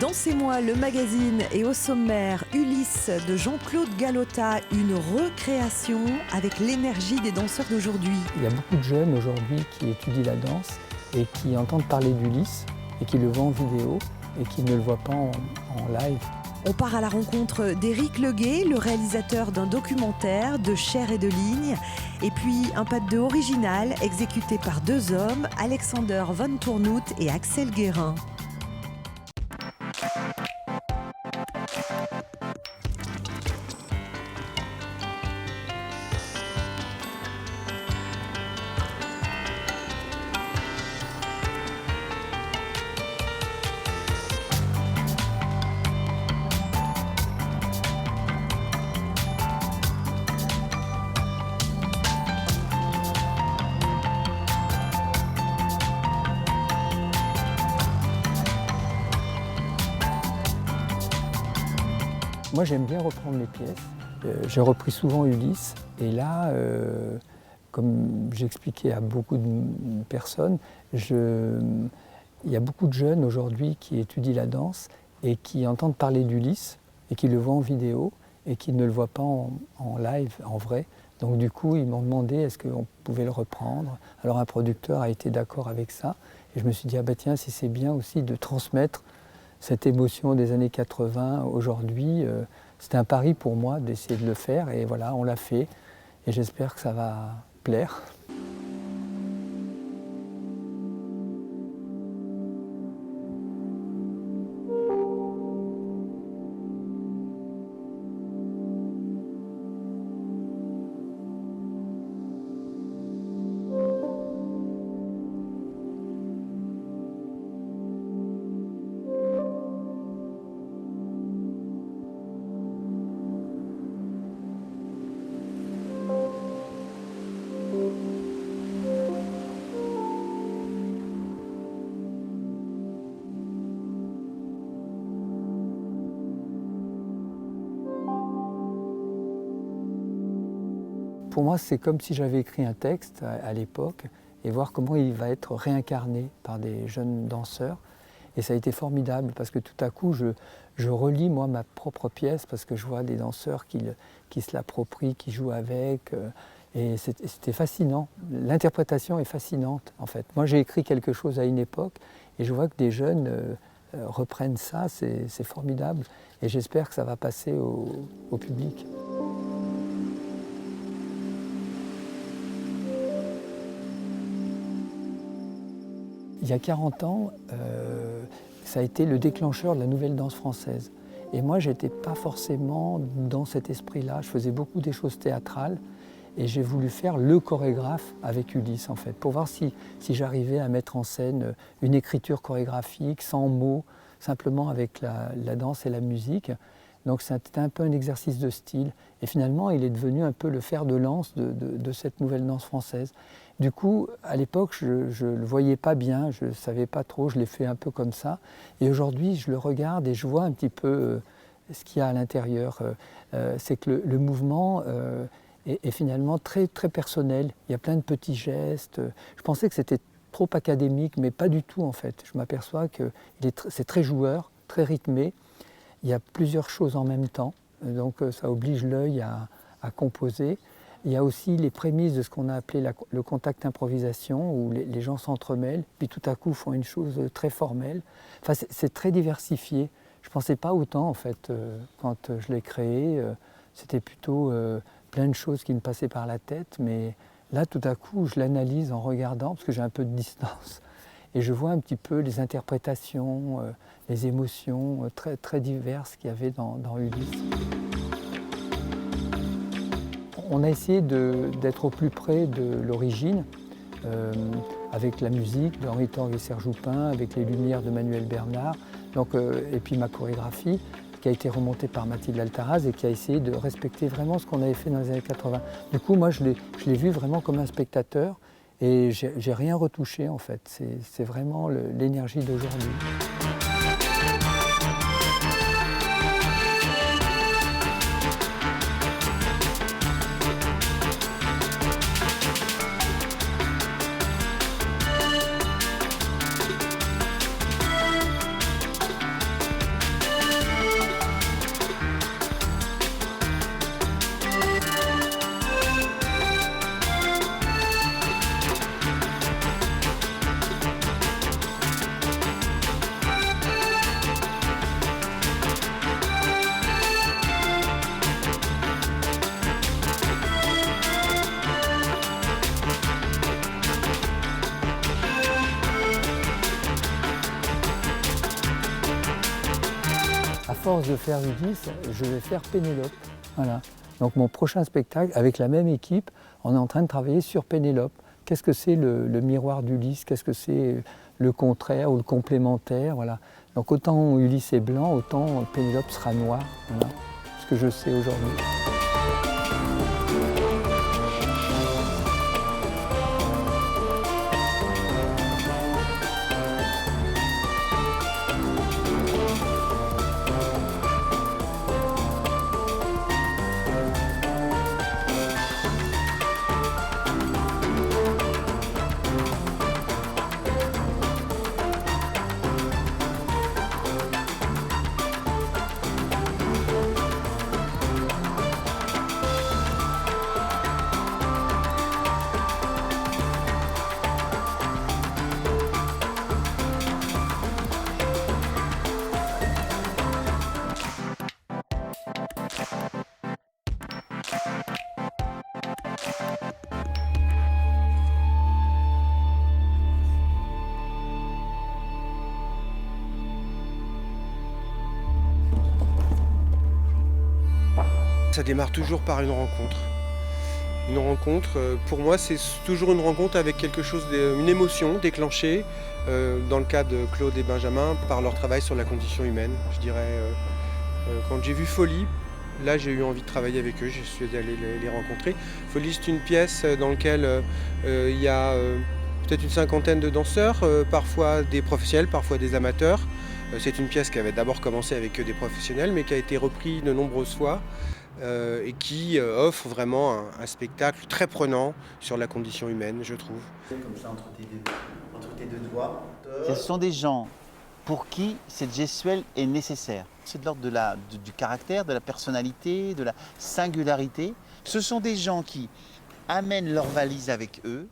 Dansez-moi le magazine et au sommaire Ulysse de Jean-Claude Galota, une recréation avec l'énergie des danseurs d'aujourd'hui. Il y a beaucoup de jeunes aujourd'hui qui étudient la danse et qui entendent parler d'Ulysse et qui le voient en vidéo et qui ne le voient pas en live. On part à la rencontre d'Éric Leguet, le réalisateur d'un documentaire de chair et de ligne, et puis un pas de deux original exécuté par deux hommes, Alexander Von Tournout et Axel Guérin. Moi, j'aime bien reprendre les pièces. J'ai repris souvent Ulysse et là, comme j'expliquais à beaucoup de personnes, il y a beaucoup de jeunes aujourd'hui qui étudient la danse et qui entendent parler d'Ulysse et qui le voient en vidéo et qui ne le voient pas en live, en vrai. Donc du coup, ils m'ont demandé est-ce qu'on pouvait le reprendre. Alors un producteur a été d'accord avec ça et je me suis dit, ah bah tiens, si c'est bien aussi de transmettre cette émotion des années 80 aujourd'hui, c'était un pari pour moi d'essayer de le faire et voilà, on l'a fait et j'espère que ça va plaire. Pour moi, c'est comme si j'avais écrit un texte à l'époque et voir comment il va être réincarné par des jeunes danseurs. Et ça a été formidable parce que tout à coup, je relis moi ma propre pièce parce que je vois des danseurs qui se l'approprient, qui jouent avec. Et c'était fascinant. L'interprétation est fascinante en fait. Moi, j'ai écrit quelque chose à une époque et je vois que des jeunes reprennent ça, c'est formidable. Et j'espère que ça va passer au public. Il y a 40 ans, ça a été le déclencheur de la nouvelle danse française. Et moi, je n'étais pas forcément dans cet esprit-là. Je faisais beaucoup des choses théâtrales et j'ai voulu faire le chorégraphe avec Ulysse, en fait, pour voir si j'arrivais à mettre en scène une écriture chorégraphique, sans mots, simplement avec la danse et la musique. Donc c'était un peu un exercice de style. Et finalement, il est devenu un peu le fer de lance de cette nouvelle danse française. Du coup, à l'époque, je ne le voyais pas bien, je ne savais pas trop, je l'ai fait un peu comme ça. Et aujourd'hui, je le regarde et je vois un petit peu ce qu'il y a à l'intérieur. C'est que le mouvement est finalement très, très personnel. Il y a plein de petits gestes. Je pensais que c'était trop académique, mais pas du tout en fait. Je m'aperçois que c'est très joueur, très rythmé. Il y a plusieurs choses en même temps, donc ça oblige l'œil à composer. Il y a aussi les prémices de ce qu'on a appelé le contact improvisation, où les gens s'entremêlent, puis tout à coup font une chose très formelle. Enfin, c'est très diversifié. Je ne pensais pas autant, en fait, quand je l'ai créé. C'était plutôt plein de choses qui me passaient par la tête, mais là, tout à coup, je l'analyse en regardant, parce que j'ai un peu de distance, et je vois un petit peu les interprétations, les émotions très, très diverses qu'il y avait dans Ulysse. On a essayé d'être au plus près de l'origine, avec la musique d'Henri Torg et Serge Houpin, avec les lumières de Manuel Bernard, et puis ma chorégraphie qui a été remontée par Mathilde Altaraz et qui a essayé de respecter vraiment ce qu'on avait fait dans les années 80. Du coup, moi, je l'ai vu vraiment comme un spectateur et j'ai rien retouché en fait. C'est vraiment l'énergie d'aujourd'hui. force de faire Ulysse, je vais faire Pénélope. Voilà. Donc mon prochain spectacle, avec la même équipe, on est en train de travailler sur Pénélope. Qu'est-ce que c'est le miroir d'Ulysse? Qu'est-ce que c'est le contraire ou le complémentaire? Voilà. Donc autant Ulysse est blanc, autant Pénélope sera noire. Voilà ce que je sais aujourd'hui. Ça démarre toujours par une rencontre. Une rencontre, pour moi, c'est toujours une rencontre avec quelque chose, une émotion déclenchée, dans le cas de Claude et Benjamin, par leur travail sur la condition humaine. Je dirais, quand j'ai vu Folie, là j'ai eu envie de travailler avec eux, je suis allé les rencontrer. Folie, c'est une pièce dans laquelle il y a peut-être une cinquantaine de danseurs, parfois des professionnels, parfois des amateurs. C'est une pièce qui avait d'abord commencé avec des professionnels, mais qui a été reprise de nombreuses fois. Et qui offre vraiment un spectacle très prenant sur la condition humaine, je trouve. Comme ça entre tes deux doigts. Ce sont des gens pour qui cette gestuelle est nécessaire. C'est de l'ordre du caractère, de la personnalité, de la singularité. Ce sont des gens qui amènent leur valise avec eux,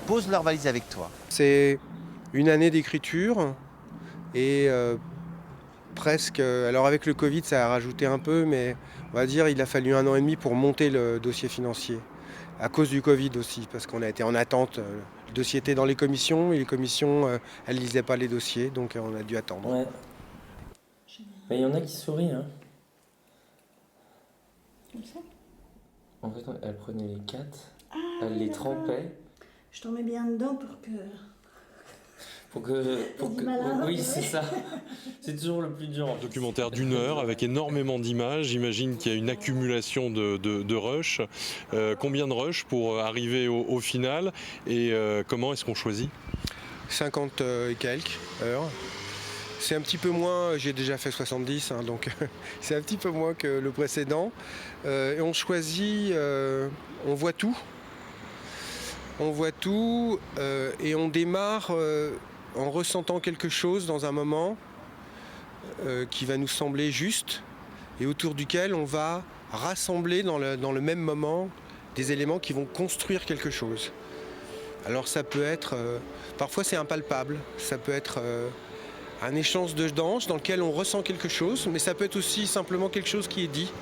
posent leur valise avec toi. C'est une année d'écriture et presque, alors avec le Covid ça a rajouté un peu, mais on va dire il a fallu 1 an et demi pour monter le dossier financier. À cause du Covid aussi, parce qu'on a été en attente. Le dossier était dans les commissions et les commissions, elles ne lisaient pas les dossiers, donc on a dû attendre. Ouais. Mais il y en a qui sourient, hein. Comme ça? En fait, elle prenait les 4, elle les trempait. Je t'en mets bien dedans pour que... Oui, c'est ça. C'est toujours le plus dur. En fait. Documentaire d'1 heure avec énormément d'images. J'imagine qu'il y a une accumulation de rushs. Combien de rushs pour arriver au final et comment est-ce qu'on choisit? 50 et quelques heures. C'est un petit peu moins, j'ai déjà fait 70, hein, donc c'est un petit peu moins que le précédent. Et on choisit, on voit tout. On voit tout et on démarre en ressentant quelque chose dans un moment qui va nous sembler juste et autour duquel on va rassembler dans le même moment des éléments qui vont construire quelque chose. Alors ça peut être, parfois c'est impalpable, ça peut être un échange de danse dans lequel on ressent quelque chose, mais ça peut être aussi simplement quelque chose qui est dit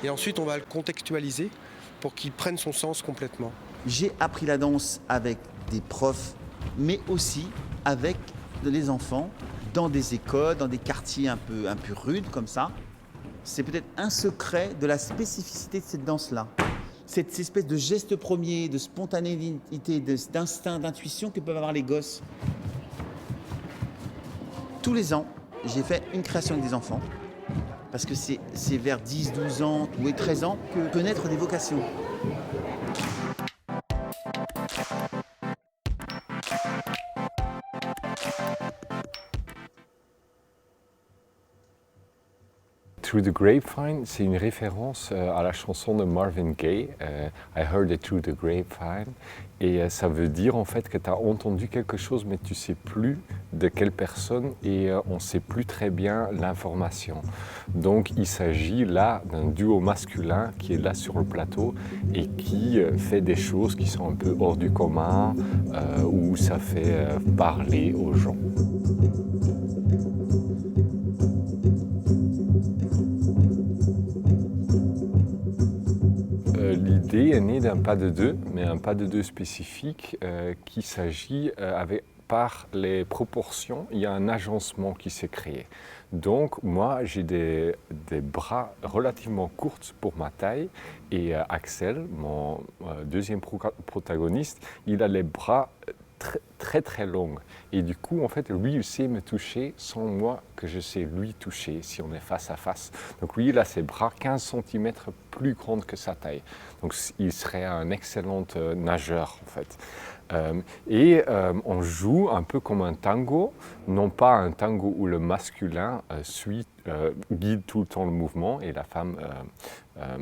et ensuite on va le contextualiser pour qu'il prenne son sens complètement. J'ai appris la danse avec des profs, mais aussi avec les enfants, dans des écoles, dans des quartiers un peu rudes comme ça. C'est peut-être un secret de la spécificité de cette danse-là. Cette espèce de geste premier, de spontanéité, d'instinct, d'intuition que peuvent avoir les gosses. Tous les ans, j'ai fait une création avec des enfants, parce que c'est vers 10, 12 ans ou 13 ans que peut naître des vocations. Through the Grapevine, c'est une référence à la chanson de Marvin Gaye, I Heard It Through the Grapevine, et ça veut dire en fait que tu as entendu quelque chose mais tu ne sais plus de quelle personne et on ne sait plus très bien l'information. Donc il s'agit là d'un duo masculin qui est là sur le plateau et qui fait des choses qui sont un peu hors du commun, où ça fait parler aux gens. L'idée est née d'un pas de deux, mais un pas de deux spécifique qui s'agit avec par les proportions, il y a un agencement qui s'est créé. Donc moi, j'ai des bras relativement courts pour ma taille et Axel, mon deuxième protagoniste, il a les bras très longs. Et du coup, en fait, lui, il sait me toucher sans moi que je sais lui toucher si on est face à face. Donc lui, il a ses bras 15 cm plus grands que sa taille. Donc il serait un excellent nageur, en fait. On joue un peu comme un tango, non pas un tango où le masculin guide tout le temps le mouvement et la femme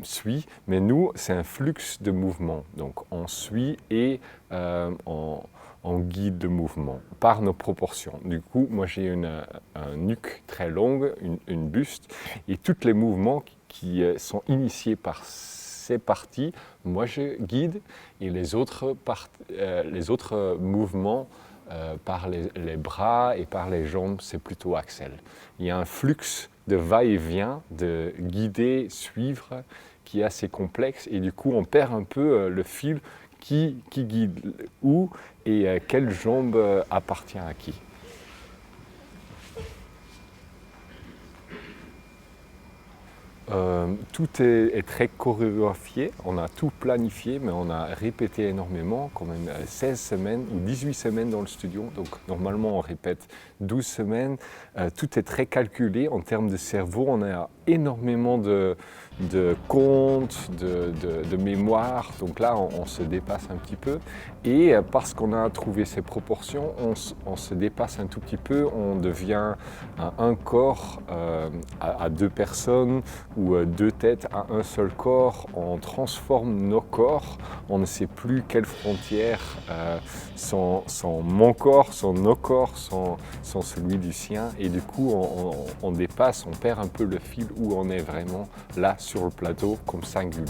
suit, mais nous, c'est un flux de mouvement. Donc on suit et on guide de mouvement par nos proportions. Du coup, moi j'ai un nuque très longue, une buste, et tous les mouvements qui sont initiés par ces parties, moi je guide, et les autres mouvements par les bras et par les jambes, c'est plutôt Axel. Il y a un flux de va-et-vient, de guider, suivre, qui est assez complexe, et du coup on perd un peu le fil qui guide où et quelle jambe appartient à qui. Tout est très chorégraphié, on a tout planifié, mais on a répété énormément, quand même 16 semaines ou 18 semaines dans le studio. Donc normalement on répète 12 semaines. Tout est très calculé en termes de cerveau, on a énormément de comptes, de mémoire. Donc là on se dépasse un petit peu. Et parce qu'on a trouvé ces proportions, on se dépasse un tout petit peu, on devient un corps à deux personnes, ou deux têtes à un seul corps, on transforme nos corps, on ne sait plus quelles frontières sont mon corps, sont nos corps, sont celui du sien, et du coup on dépasse, on perd un peu le fil où on est vraiment là sur le plateau comme singulier.